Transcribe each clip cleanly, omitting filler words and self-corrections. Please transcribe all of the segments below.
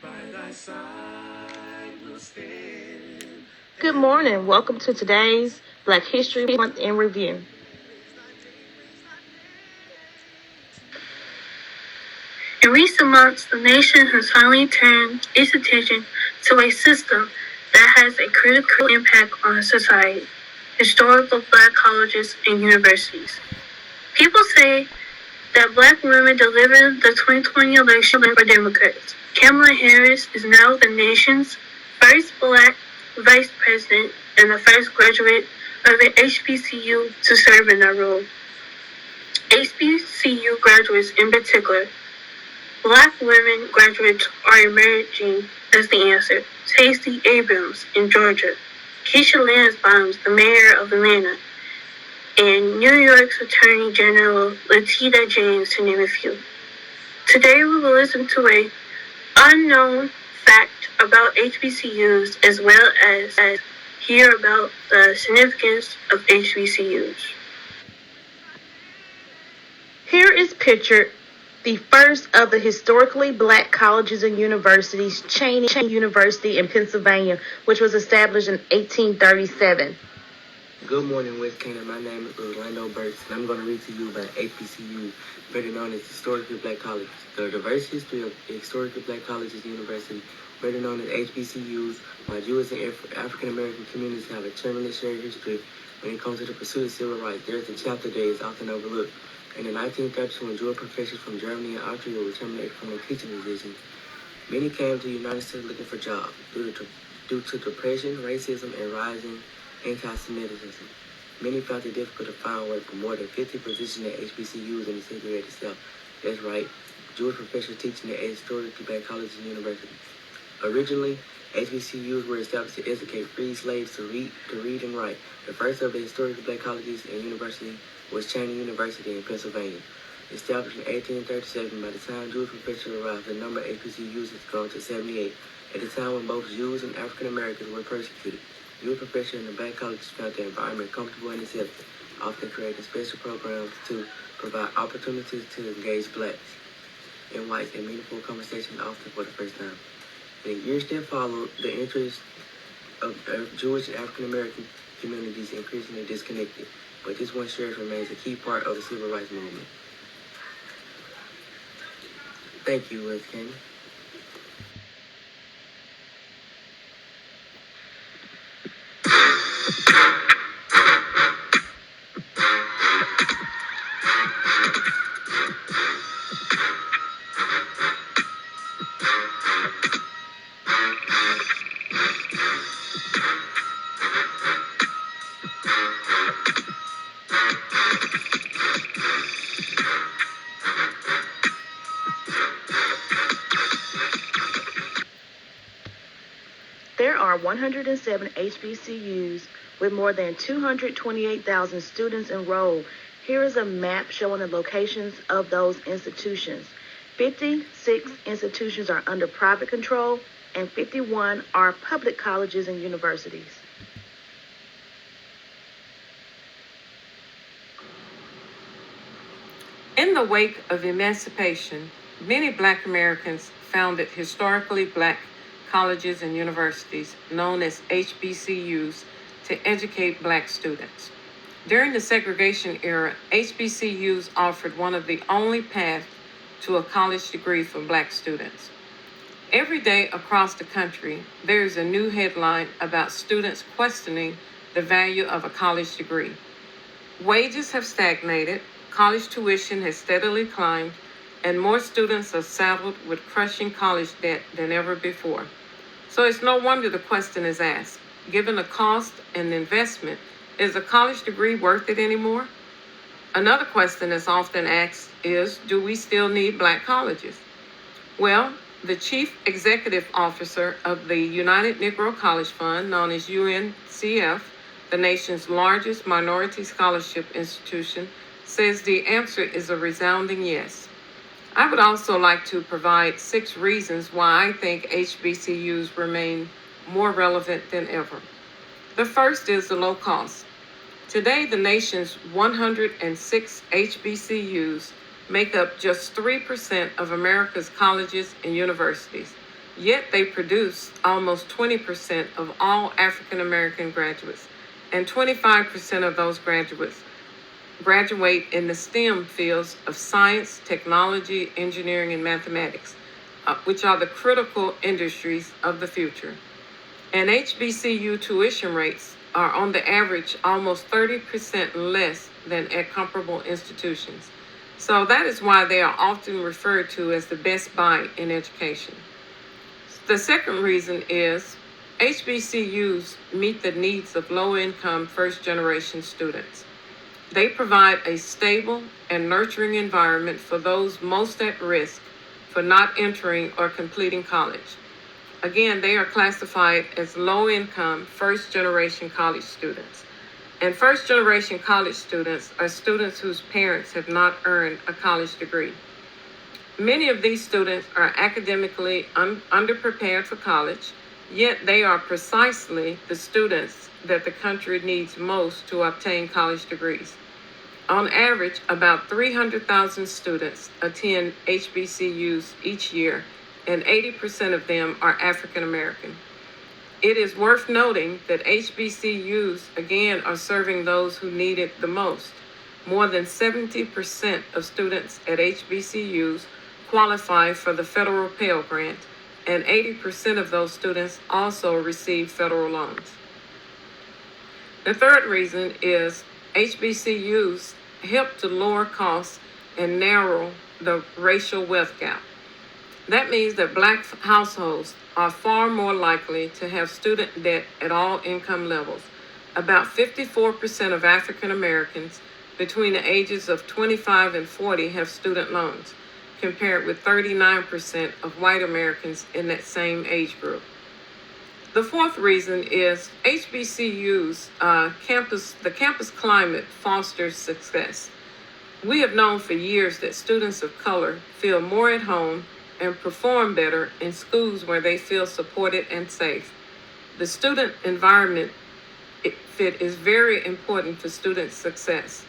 By thy side will stand. Good morning. Welcome to today's Black History Month in Review. In recent months, the nation has finally turned its attention to a system that has a critical impact on society: historical Black colleges and universities. People say that Black women delivered the 2020 election for Democrats. Kamala Harris is now the nation's first Black vice president and the first graduate of an HBCU to serve in that role. HBCU graduates in particular, Black women graduates, are emerging as the answer. Stacey Abrams in Georgia, Keisha Lance, the mayor of Atlanta, and New York's Attorney General Letitia James, to name a few. Today we will listen to an unknown fact about HBCUs as well as hear about the significance of HBCUs. Here is pictured the first of the historically Black colleges and universities, Cheney University in Pennsylvania, which was established in 1837. Good morning, West Canaan. My name is Orlando Burks, and I'm going to read to you about HBCU, better known as historically Black colleges. The diverse history of historically Black colleges and universities, better known as HBCUs, while Jewish and African American communities have a tremendous shared history when it comes to the pursuit of civil rights. There is a chapter that is often overlooked. In the 1930s, when Jewish professors from Germany and Austria were terminated from their teaching positions, many came to the United States looking for jobs due to depression, racism, and rising anti-Semitism. Many found it difficult to find work for more than 50 positions at HBCUs in the segregated South. That's right, Jewish professors teaching at historically Black colleges and universities. Originally, HBCUs were established to educate free slaves to read and write. The first of the historically Black colleges and universities was Cheney University in Pennsylvania. Established in 1837, by the time Jewish professors arrived, the number of HBCUs has grown to 78. At the time when both Jews and African Americans were persecuted, Jewish professors in the Black colleges found the environment comfortable and accepting, often creating special programs to provide opportunities to engage Blacks and whites in meaningful conversations, often for the first time. In the years that followed, the interest of Jewish and African American communities increasingly disconnected, but this one shares remains a key part of the civil rights movement. Thank you, Wes Cannon. There are 107 HBCUs with more than 228,000 students enrolled. Here is a map showing the locations of those institutions. 56 institutions are under private control and 51 are public colleges and universities. In the wake of emancipation, many Black Americans founded historically Black colleges and universities, known as HBCUs, to educate Black students. During the segregation era, HBCUs offered one of the only paths to a college degree for Black students. Every day across the country, there is a new headline about students questioning the value of a college degree. Wages have stagnated, college tuition has steadily climbed, and more students are saddled with crushing college debt than ever before. So it's no wonder the question is asked, given the cost and the investment, is a college degree worth it anymore? Another question that's often asked is, do we still need Black colleges? Well, the Chief Executive Officer of the United Negro College Fund, known as UNCF, the nation's largest minority scholarship institution, says the answer is a resounding yes. I would also like to provide 6 reasons why I think HBCUs remain more relevant than ever. The first is the low cost. Today, the nation's 106 HBCUs make up just 3% of America's colleges and universities. Yet they produce almost 20% of all African American graduates, and 25% of those graduates graduate in the STEM fields of science, technology, engineering, and mathematics, which are the critical industries of the future. And HBCU tuition rates are on the average almost 30% less than at comparable institutions. So that is why they are often referred to as the best buy in education. The second reason is HBCUs meet the needs of low-income first-generation students. They provide a stable and nurturing environment for those most at risk for not entering or completing college. Again, they are classified as low-income first-generation college students. And first-generation college students are students whose parents have not earned a college degree. Many of these students are academically underprepared for college, yet they are precisely the students that the country needs most to obtain college degrees. On average, about 300,000 students attend HBCUs each year, and 80% of them are African American. It is worth noting that HBCUs, again, are serving those who need it the most. More than 70% of students at HBCUs qualify for the federal Pell Grant, and 80% of those students also receive federal loans. The third reason is HBCUs help to lower costs and narrow the racial wealth gap. That means that Black households are far more likely to have student debt at all income levels. About 54% of African Americans between the ages of 25 and 40 have student loans, compared with 39% of white Americans in that same age group. The fourth reason is HBCUs, the campus climate fosters success. We have known for years that students of color feel more at home and perform better in schools where they feel supported and safe. The student environment fit is very important for student success.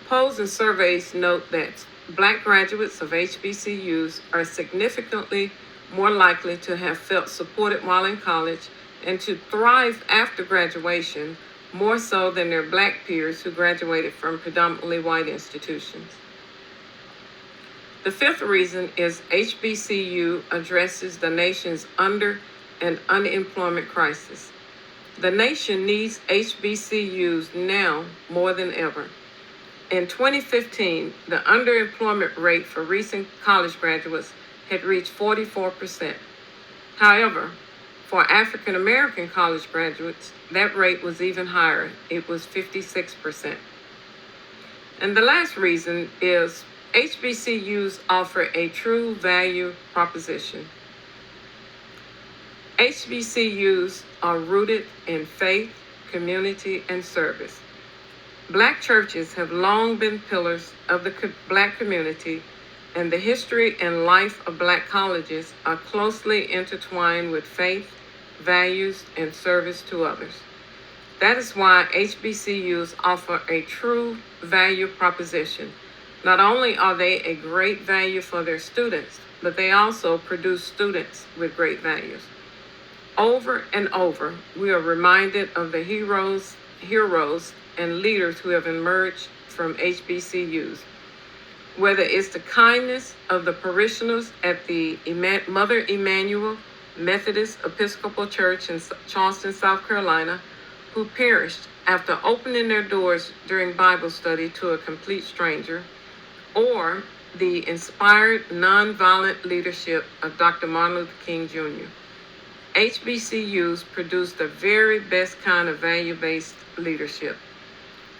Polls and surveys note that Black graduates of HBCUs are significantly more likely to have felt supported while in college and to thrive after graduation, more so than their Black peers who graduated from predominantly white institutions. The fifth reason is HBCU addresses the nation's under and unemployment crisis. The nation needs HBCUs now more than ever. In 2015, the underemployment rate for recent college graduates had reached 44%. However, for African American college graduates, that rate was even higher. It was 56%. And the last reason is HBCUs offer a true value proposition. HBCUs are rooted in faith, community, and service. Black churches have long been pillars of the Black community, and the history and life of Black colleges are closely intertwined with faith, values, and service to others. That is why HBCUs offer a true value proposition. Not only are they a great value for their students, but they also produce students with great values. Over and over, we are reminded of the heroes and leaders who have emerged from HBCUs. Whether it's the kindness of the parishioners at the Mother Emanuel Methodist Episcopal Church in Charleston, South Carolina, who perished after opening their doors during Bible study to a complete stranger, or the inspired nonviolent leadership of Dr. Martin Luther King Jr. HBCUs produce the very best kind of value-based leadership.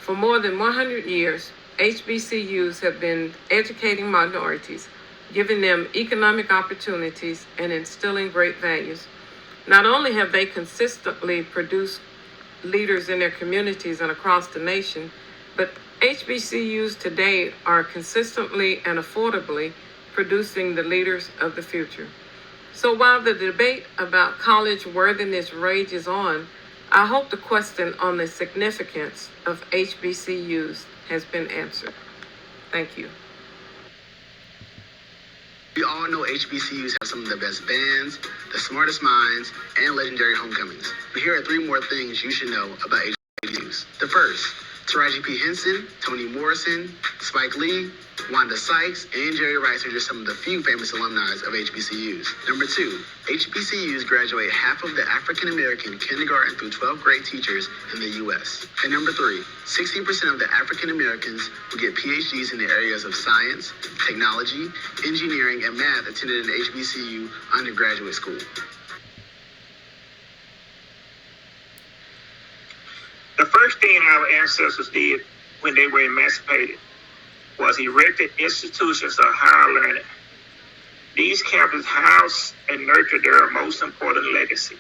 For more than 100 years, HBCUs have been educating minorities, giving them economic opportunities, and instilling great values. Not only have they consistently produced leaders in their communities and across the nation, but HBCUs today are consistently and affordably producing the leaders of the future. So while the debate about college worthiness rages on, I hope the question on the significance of HBCUs has been answered. Thank you. We all know HBCUs have some of the best bands, the smartest minds, and legendary homecomings. But here are 3 more things you should know about HBCUs. The first, Taraji P. Henson, Toni Morrison, Spike Lee, Wanda Sykes, and Jerry Rice are just some of the few famous alumni of HBCUs. Number 2, HBCUs graduate half of the African American kindergarten through 12th grade teachers in the U.S. And number 3, 60% of the African Americans who get PhDs in the areas of science, technology, engineering, and math attended an HBCU undergraduate school. The first thing our ancestors did when they were emancipated was erected institutions of higher learning. These campuses housed and nurtured their most important legacy,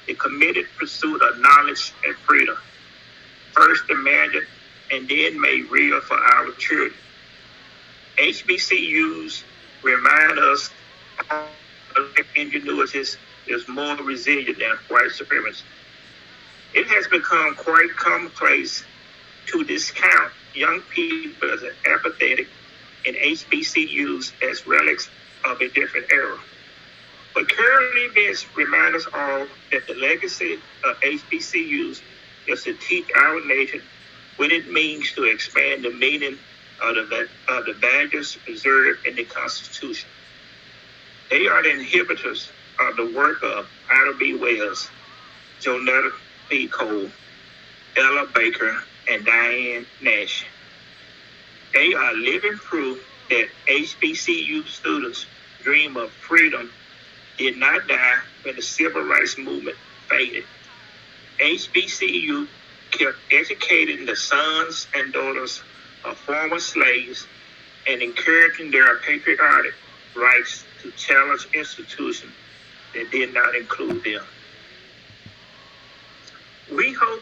the committed pursuit of knowledge and freedom, first demanded and then made real for our children. HBCUs remind us that black ingenuity is more resilient than white supremacy. It has become quite commonplace to discount young people as apathetic and HBCUs as relics of a different era. But current events remind us all that the legacy of HBCUs is to teach our nation what it means to expand the meaning of the values preserved in the Constitution. They are the inhibitors of the work of Ida B. Wells, Jonetta B. Cole, Ella Baker, and Diane Nash. They are living proof that HBCU students' dream of freedom did not die when the civil rights movement faded. HBCU kept educating the sons and daughters of former slaves and encouraging their patriotic rights to challenge institutions that did not include them. We hope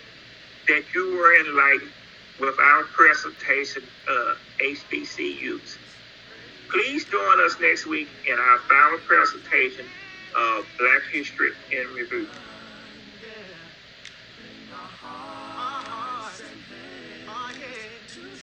that you were enlightened with our presentation of HBCUs. Please join us next week in our final presentation of Black History in Review.